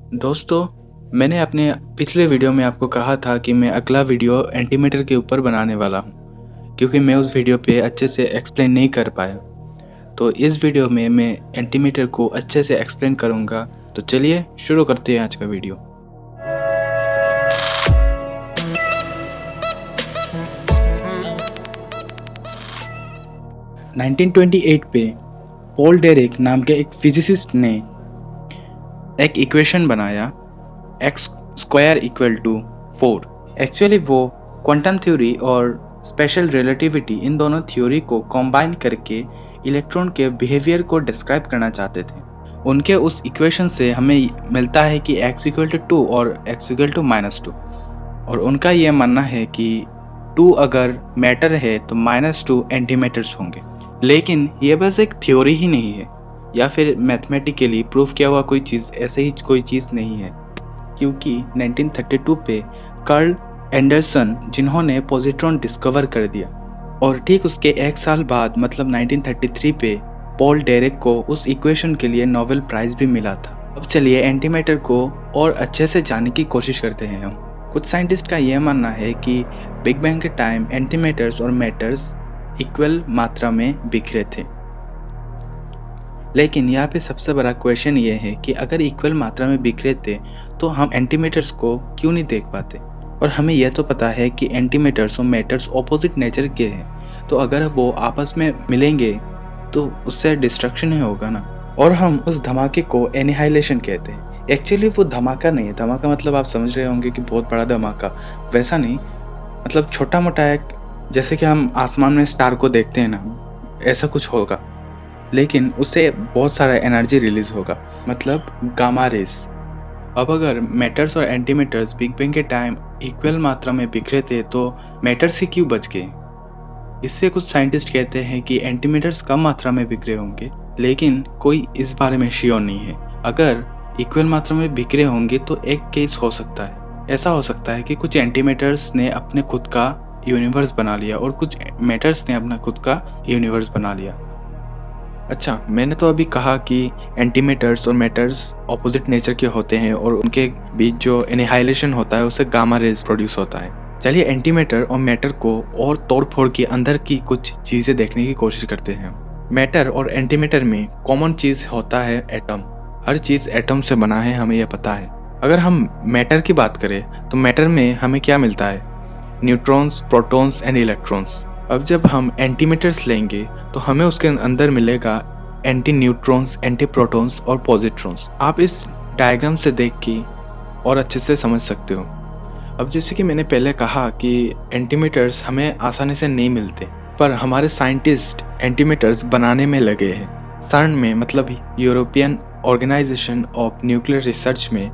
दोस्तों, मैंने अपने पिछले वीडियो में आपको कहा था कि मैं अगला वीडियो एंटीमीटर के ऊपर बनाने वाला हूँ, क्योंकि मैं उस वीडियो पे अच्छे से एक्सप्लेन नहीं कर पाया। तो इस वीडियो में मैं एंटीमीटर को अच्छे से एक्सप्लेन करूँगा। तो चलिए शुरू करते हैं आज का वीडियो। (1928) पे पॉल डेरिक नाम के एक फिजिसिस्ट ने एक इक्वेशन बनाया x² = 4। एक्चुअली वो क्वांटम थ्योरी और स्पेशल रिलेटिविटी इन दोनों थ्योरी को कंबाइन करके इलेक्ट्रॉन के बिहेवियर को डिस्क्राइब करना चाहते थे। उनके उस इक्वेशन से हमें मिलता है कि x = 2 और x = -2। और उनका यह मानना है कि 2 अगर मैटर है तो -2 एंटीमैटर्स होंगे। लेकिन यह बस एक थ्योरी ही नहीं है या फिर मैथमेटिकली प्रूफ किया हुआ कोई चीज़, ऐसे ही कोई चीज़ नहीं है, क्योंकि 1932 पे कार्ल एंडरसन जिन्होंने पॉजिट्रॉन डिस्कवर कर दिया और ठीक उसके एक साल बाद मतलब 1933 पे पॉल डेरिक को उस इक्वेशन के लिए नोबेल प्राइज भी मिला था। अब चलिए एंटीमैटर को और अच्छे से जानने की कोशिश करते हैं हम। कुछ साइंटिस्ट का यह मानना है कि बिग बैंग के टाइम एंटीमैटर्स और मैटर्स इक्वल मात्रा में बिखरे थे। लेकिन यहाँ पे सबसे बड़ा क्वेश्चन ये है कि अगर इक्वल मात्रा में बिखरे थे तो हम एंटीमैटर्स को क्यों नहीं देख पाते। और हमें यह तो पता है कि एंटीमैटर्स और मैटर्स ऑपोजिट नेचर के हैं, तो अगर वो आपस में मिलेंगे तो उससे डिस्ट्रक्शन ही होगा ना। और हम उस धमाके को एनिहाइलेशन कहते हैं। एक्चुअली वो धमाका नहीं है, धमाका मतलब आप समझ रहे होंगे कि बहुत बड़ा धमाका, वैसा नहीं, मतलब छोटा मोटा एक, जैसे कि हम आसमान में स्टार को देखते हैं ना, ऐसा कुछ होगा, लेकिन उससे बहुत सारा एनर्जी रिलीज होगा, मतलब गामा रेस। अब अगर मैटर्स और एंटीमैटर्स बिग बैंग के टाइम इक्वल मात्रा में बिखरे थे तो मैटर्स ही क्यों बच गए। इससे कुछ साइंटिस्ट कहते हैं कि एंटीमैटर्स कम मात्रा में बिखरे होंगे, लेकिन कोई इस बारे में श्योर नहीं है। अगर इक्वल मात्रा में बिखरे होंगे तो एक केस हो सकता है, ऐसा हो सकता है कि कुछ एंटीमैटर्स ने अपने खुद का यूनिवर्स बना लिया और कुछ मैटर्स ने अपना खुद का यूनिवर्स बना लिया। अच्छा, मैंने तो अभी कहा कि एंटीमैटर्स और मैटर्स ऑपोजिट नेचर के होते हैं और उनके बीच जो एनिहाइलेशन होता है उससे गामा रेज प्रोड्यूस होता है। चलिए एंटीमैटर और मैटर को और तोड़ फोड़ के अंदर की कुछ चीज़ें देखने की कोशिश करते हैं। मैटर और एंटीमैटर में कॉमन चीज़ होता है एटम। हर चीज़ एटम से बना है, हमें यह पता है। अगर हम मैटर की बात करें तो मैटर में हमें क्या मिलता है? Neutrons, protons and electrons. अब जब हम एंटीमैटर्स लेंगे तो हमें उसके अंदर मिलेगा एंटी न्यूट्रॉन्स, एंटी प्रोटॉन्स और पॉजिट्रॉन्स। आप इस डायग्राम से देख के और अच्छे से समझ सकते हो। अब जैसे कि मैंने पहले कहा कि एंटीमैटर्स हमें आसानी से नहीं मिलते, पर हमारे साइंटिस्ट एंटीमैटर्स बनाने में लगे हैं। सर्न में, मतलब European Organization of Nuclear Research में,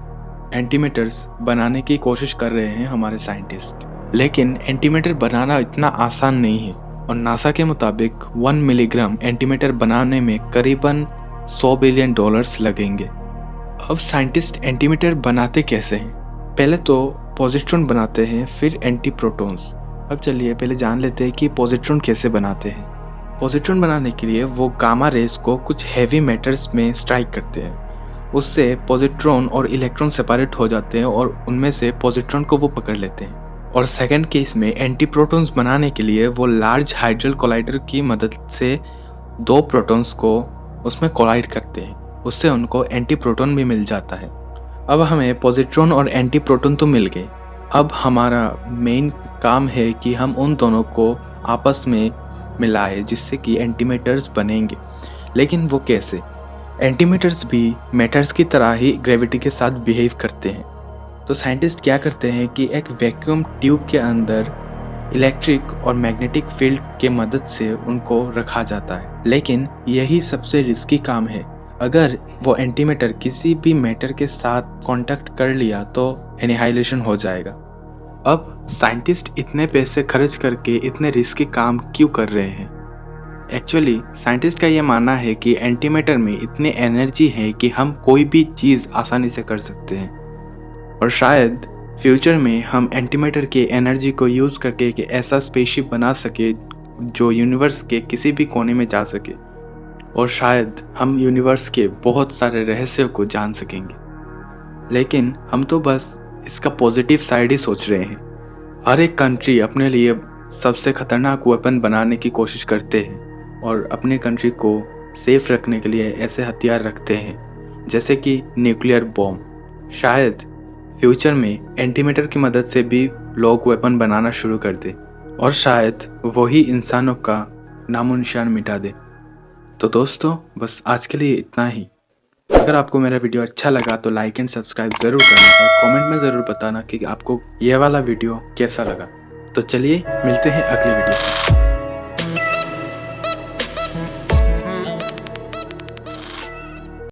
एंटीमैटर्स बनाने की कोशिश कर रहे हैं हमारे साइंटिस्ट। लेकिन एंटीमैटर बनाना इतना आसान नहीं है और नासा के मुताबिक 1 मिलीग्राम एंटीमैटर बनाने में करीबन $100 बिलियन लगेंगे। अब साइंटिस्ट एंटीमैटर बनाते कैसे हैं? पहले तो पॉजिट्रॉन बनाते हैं, फिर एंटी प्रोटॉन्स। अब चलिए पहले जान लेते हैं कि पॉजिट्रॉन कैसे बनाते हैं। पॉजिट्रॉन बनाने के लिए वो गामा रेस को कुछ हैवी मैटर्स में स्ट्राइक करते हैं, उससे पॉजिट्रॉन और इलेक्ट्रॉन सेपरेट हो जाते हैं और उनमें से पॉजिट्रॉन को वो पकड़ लेते हैं। और सेकंड केस में एंटी प्रोटॉन्स बनाने के लिए वो लार्ज हाइड्रल कोलाइडर की मदद से 2 प्रोटॉन्स को उसमें कोलाइड करते हैं, उससे उनको एंटी प्रोटॉन भी मिल जाता है। अब हमें पॉजिट्रॉन और एंटी प्रोटॉन तो मिल गए। अब हमारा मेन काम है कि हम उन दोनों को आपस में मिलाएं जिससे कि एंटीमैटर्स बनेंगे। लेकिन वो कैसे? एंटीमैटर्स भी मैटर्स की तरह ही ग्रेविटी के साथ बिहेव करते हैं। तो साइंटिस्ट क्या करते हैं कि एक वैक्यूम ट्यूब के अंदर इलेक्ट्रिक और मैग्नेटिक फील्ड के मदद से उनको रखा जाता है। लेकिन यही सबसे रिस्की काम है। अगर वो एंटीमैटर किसी भी मैटर के साथ कांटेक्ट कर लिया तो एनिहाइलेशन हो जाएगा। अब साइंटिस्ट इतने पैसे खर्च करके इतने रिस्की काम क्यों कर रहे हैं? एक्चुअली साइंटिस्ट का यह मानना है कि एंटीमैटर में इतनी एनर्जी है कि हम कोई भी चीज़ आसानी से कर सकते हैं और शायद फ्यूचर में हम एंटीमैटर की एनर्जी को यूज़ करके एक ऐसा स्पेसशिप बना सके जो यूनिवर्स के किसी भी कोने में जा सके और शायद हम यूनिवर्स के बहुत सारे रहस्यों को जान सकेंगे। लेकिन हम तो बस इसका पॉजिटिव साइड ही सोच रहे हैं। हर एक कंट्री अपने लिए सबसे खतरनाक वेपन बनाने की कोशिश करते हैं और अपने कंट्री को सेफ रखने के लिए ऐसे हथियार रखते हैं जैसे कि न्यूक्लियर बॉम्ब। शायद फ्यूचर में एंटीमेटर की मदद से भी लोग वेपन बनाना शुरू कर दे और शायद वही इंसानों का नामो निशान मिटा दे। तो दोस्तों, बस आज के लिए इतना ही। अगर आपको मेरा वीडियो अच्छा लगा तो लाइक एंड सब्सक्राइब ज़रूर करना और कमेंट में ज़रूर बताना कि आपको ये वाला वीडियो कैसा लगा। तो चलिए मिलते हैं अगले वीडियो में।